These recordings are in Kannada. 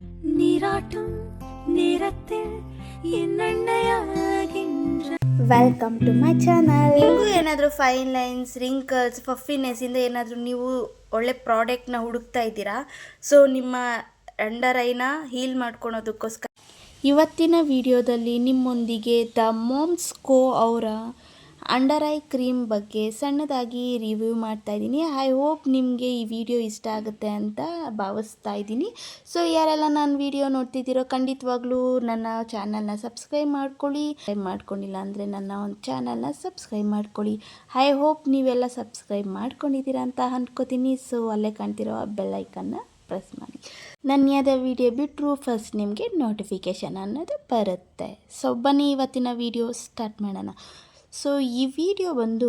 நீராட்டும் நேரத்தில் ವೆಲ್ಕಮ್ ಟು ಮೈ ಚಾನಲ್. ನಿಮಗೂ ಏನಾದರೂ ಫೈನ್ ಲೈನ್ಸ್, ರಿಂಕಲ್ಸ್, ಪಫಿನೆಸ್ಸಿಂದ ಏನಾದರೂ ನೀವು ಒಳ್ಳೆ ಪ್ರಾಡಕ್ಟ್ನ ಹುಡುಕ್ತಾ ಇದ್ದೀರಾ, ಸೊ ನಿಮ್ಮ ಅಂಡರ್ ಐನ ಹೀಲ್ ಮಾಡ್ಕೊಳೋದಕ್ಕೋಸ್ಕರ ಇವತ್ತಿನ ವಿಡಿಯೋದಲ್ಲಿ ನಿಮ್ಮೊಂದಿಗೆ ದ ಮಾಮ್ಸ್ ಕೋ ಅವರ ಅಂಡರ್ ಐ ಕ್ರೀಮ್ ಬಗ್ಗೆ ಸಣ್ಣದಾಗಿ ರಿವ್ಯೂ ಮಾಡ್ತಾ ಇದ್ದೀನಿ. ಐ ಹೋಪ್ ನಿಮಗೆ ಈ ವಿಡಿಯೋ ಇಷ್ಟ ಆಗುತ್ತೆ ಅಂತ ಭಾವಿಸ್ತಾ ಇದ್ದೀನಿ. ಸೊ ಯಾರೆಲ್ಲ ನಾನು ವಿಡಿಯೋ ನೋಡ್ತಿದ್ದೀರೋ ಖಂಡಿತವಾಗ್ಲೂ ನನ್ನ ಚಾನಲ್ನ ಸಬ್ಸ್ಕ್ರೈಬ್ ಮಾಡ್ಕೊಳ್ಳಿ. ಮಾಡ್ಕೊಂಡಿಲ್ಲ ಅಂದರೆ ನನ್ನ ಒಂದು ಚಾನಲ್ನ ಸಬ್ಸ್ಕ್ರೈಬ್ ಮಾಡ್ಕೊಳ್ಳಿ. ಐ ಹೋಪ್ ನೀವೆಲ್ಲ ಸಬ್ಸ್ಕ್ರೈಬ್ ಮಾಡ್ಕೊಂಡಿದ್ದೀರಾ ಅಂತ ಅಂದ್ಕೋತೀನಿ. ಸೊ ಅಲ್ಲೇ ಕಾಣ್ತಿರೋ ಬೆಲ್ ಐಕನ್ನ ಪ್ರೆಸ್ ಮಾಡಿ. ನನ್ನ ಯಾವುದೇ ವಿಡಿಯೋ ಬಿಟ್ಟರು ಫಸ್ಟ್ ನಿಮಗೆ ನೋಟಿಫಿಕೇಷನ್ ಅನ್ನೋದು ಬರುತ್ತೆ. ಸೊ ಬನ್ನಿ ಇವತ್ತಿನ ವಿಡಿಯೋ ಸ್ಟಾರ್ಟ್ ಮಾಡೋಣ. ಸೊ ಈ ವಿಡಿಯೋ ಬಂದು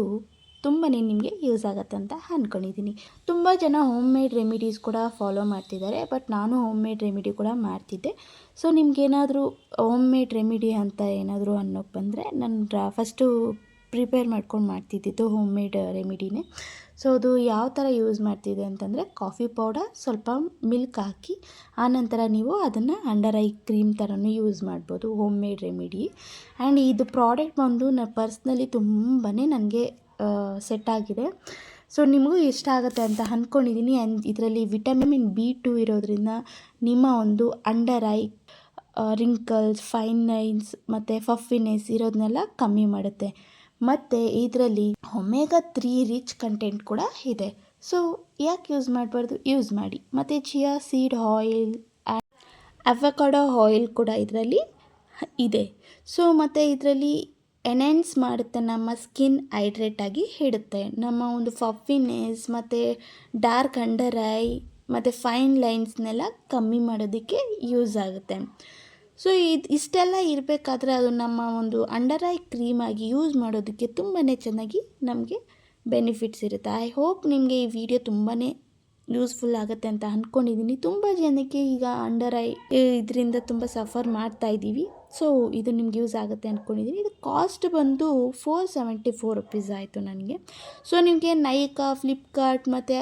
ತುಂಬಾ ನಿಮಗೆ ಯೂಸ್ ಆಗುತ್ತೆ ಅಂತ ಅಂದ್ಕೊಂಡಿದ್ದೀನಿ. ತುಂಬ ಜನ ಹೋಮ್ ಮೇಡ್ ರೆಮಿಡೀಸ್ ಕೂಡ ಫಾಲೋ ಮಾಡ್ತಿದ್ದಾರೆ, ಬಟ್ ನಾನು ಹೋಮ್ ಮೇಡ್ ರೆಮಿಡಿ ಕೂಡ ಮಾಡ್ತಿದ್ದೆ. ಸೊ ನಿಮ್ಗೇನಾದರೂ ಹೋಮ್ ಮೇಡ್ ರೆಮಿಡಿ ಅಂತ ಏನಾದರೂ ಅನ್ನೋಕ್ಕೆ ಬಂದರೆ ನಾನು ಫಸ್ಟು ಪ್ರಿಪೇರ್ ಮಾಡ್ಕೊಂಡು ಮಾಡ್ತಿದ್ದಿದ್ದು ಹೋಮ್ ಮೇಡ್ ರೆಮಿಡಿನೇ. ಸೊ ಅದು ಯಾವ ಥರ ಯೂಸ್ ಮಾಡ್ತಿದ್ದೆ ಅಂತಂದರೆ, ಕಾಫಿ ಪೌಡರ್, ಸ್ವಲ್ಪ ಮಿಲ್ಕ್ ಹಾಕಿ ಆನಂತರ ನೀವು ಅದನ್ನು ಅಂಡರ್ ಐ ಕ್ರೀಮ್ ಥರನೂ ಯೂಸ್ ಮಾಡ್ಬೋದು, ಹೋಮ್ ಮೇಡ್ ರೆಮಿಡಿ. ಆ್ಯಂಡ್ ಇದು ಪ್ರಾಡಕ್ಟ್ ಬಂದು ಪರ್ಸ್ನಲಿ ತುಂಬಾ ನನಗೆ ಸೆಟ್ ಆಗಿದೆ. ಸೊ ನಿಮಗೂ ಇಷ್ಟ ಆಗುತ್ತೆ ಅಂತ ಅಂದ್ಕೊಂಡಿದ್ದೀನಿ. ಆ್ಯಂಡ್ ಇದರಲ್ಲಿ ವಿಟಮಿನ್ B2 ಇರೋದ್ರಿಂದ ನಿಮ್ಮ ಒಂದು under I wrinkles, fine lines ಮತ್ತು ಫಫಿನೆಸ್ ಇರೋದನ್ನೆಲ್ಲ ಕಮ್ಮಿ ಮಾಡುತ್ತೆ. ಮತ್ತು ಇದರಲ್ಲಿ ಒಮೆಗಾ 3 ರಿಚ್ ಕಂಟೆಂಟ್ ಕೂಡ ಇದೆ. ಸೊ ಯಾಕೆ ಯೂಸ್ ಮಾಡಬಾರ್ದು, ಯೂಸ್ ಮಾಡಿ. ಮತ್ತು chia seed oil, avocado oil ಕೂಡ ಇದರಲ್ಲಿ ಇದೆ. ಸೊ ಮತ್ತು ಇದರಲ್ಲಿ ಎನ್ಹ್ಯಾನ್ಸ್ ಮಾಡುತ್ತೆ, ನಮ್ಮ ಸ್ಕಿನ್ ಹೈಡ್ರೇಟಾಗಿ ಇಡುತ್ತೆ, ನಮ್ಮ ಒಂದು ಫಫಿನೆಸ್ ಮತ್ತು ಡಾರ್ಕ್ ಅಂಡರ್ ಐ ಮತ್ತು ಫೈನ್ ಲೈನ್ಸ್ನೆಲ್ಲ ಕಮ್ಮಿ ಮಾಡೋದಕ್ಕೆ ಯೂಸ್ ಆಗುತ್ತೆ. ಸೊ ಇಷ್ಟೆಲ್ಲ ಇರಬೇಕಾದ್ರೆ ಅದು ನಮ್ಮ ಒಂದು ಅಂಡರ್ ಐ ಕ್ರೀಮಾಗಿ ಯೂಸ್ ಮಾಡೋದಕ್ಕೆ ತುಂಬಾ ಚೆನ್ನಾಗಿ ನಮಗೆ ಬೆನಿಫಿಟ್ಸ್ ಇರುತ್ತೆ. ಐ ಹೋಪ್ ನಿಮಗೆ ಈ ವಿಡಿಯೋ ತುಂಬಾ ಯೂಸ್ಫುಲ್ ಆಗುತ್ತೆ ಅಂತ ಅಂದ್ಕೊಂಡಿದ್ದೀನಿ. ತುಂಬ ಜನಕ್ಕೆ ಈಗ ಅಂಡರ್ ಐ ಇದರಿಂದ ತುಂಬ ಸಫರ್ ಮಾಡ್ತಾ ಇದ್ದೀವಿ. ಸೊ ಇದು ನಿಮ್ಗೆ ಯೂಸ್ ಆಗುತ್ತೆ ಅಂದ್ಕೊಂಡಿದ್ದೀನಿ. ಇದು ಕಾಸ್ಟ್ ಬಂದು 474 ರುಪೀಸ್ ಆಯಿತು ನನಗೆ. ಸೊ ನಿಮಗೆ ನೈಕಾ, ಫ್ಲಿಪ್ಕಾರ್ಟ್ ಮತ್ತು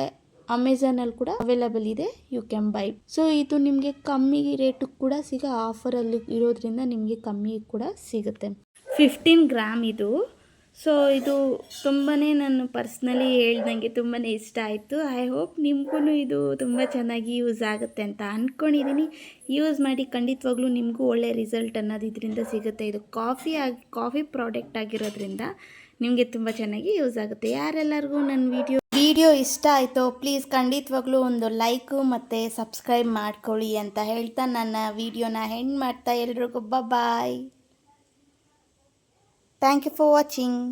ಅಮೆಝಾನಲ್ಲಿ ಕೂಡ ಅವೈಲಬಲ್ ಇದೆ, ಯು ಕ್ಯಾನ್ ಬೈ. ಸೊ ಇದು ನಿಮಗೆ ಕಮ್ಮಿ ರೇಟು ಕೂಡ ಆಫರಲ್ಲಿ ಇರೋದ್ರಿಂದ ನಿಮಗೆ ಕಮ್ಮಿ ಕೂಡ ಸಿಗುತ್ತೆ. 15 ಗ್ರಾಮ್ ಇದು. ಸೊ ಇದು ತುಂಬಾ ನಾನು ಪರ್ಸ್ನಲಿ ಹೇಳ್ದಂಗೆ ತುಂಬಾ ಇಷ್ಟ ಆಯಿತು. ಐ ಹೋಪ್ ನಿಮಗೂ ಇದು ತುಂಬ ಚೆನ್ನಾಗಿ ಯೂಸ್ ಆಗುತ್ತೆ ಅಂತ ಅಂದ್ಕೊಂಡಿದ್ದೀನಿ. ಯೂಸ್ ಮಾಡಿ, ಖಂಡಿತವಾಗ್ಲೂ ನಿಮಗೂ ಒಳ್ಳೆ ರಿಸಲ್ಟ್ ಅನ್ನೋದು ಇದರಿಂದ ಸಿಗುತ್ತೆ. ಇದು ಕಾಫಿ ಪ್ರಾಡಕ್ಟ್ ಆಗಿರೋದ್ರಿಂದ ನಿಮಗೆ ತುಂಬ ಚೆನ್ನಾಗಿ ಯೂಸ್ ಆಗುತ್ತೆ. ಯಾರೆಲ್ಲರಿಗೂ ನನ್ನ ವಿಡಿಯೋ ಇಷ್ಟ ಆಯಿತೋ ಪ್ಲೀಸ್ ಖಂಡಿತವಾಗ್ಲೂ ಒಂದು ಲೈಕು ಮತ್ತು ಸಬ್ಸ್ಕ್ರೈಬ್ ಮಾಡ್ಕೊಳ್ಳಿ ಅಂತ ಹೇಳ್ತಾ ನನ್ನ ವಿಡಿಯೋನ ಎಂಡ್ ಮಾಡ್ತಾ ಎಲ್ರಿಗೂ bye. Thank you for watching.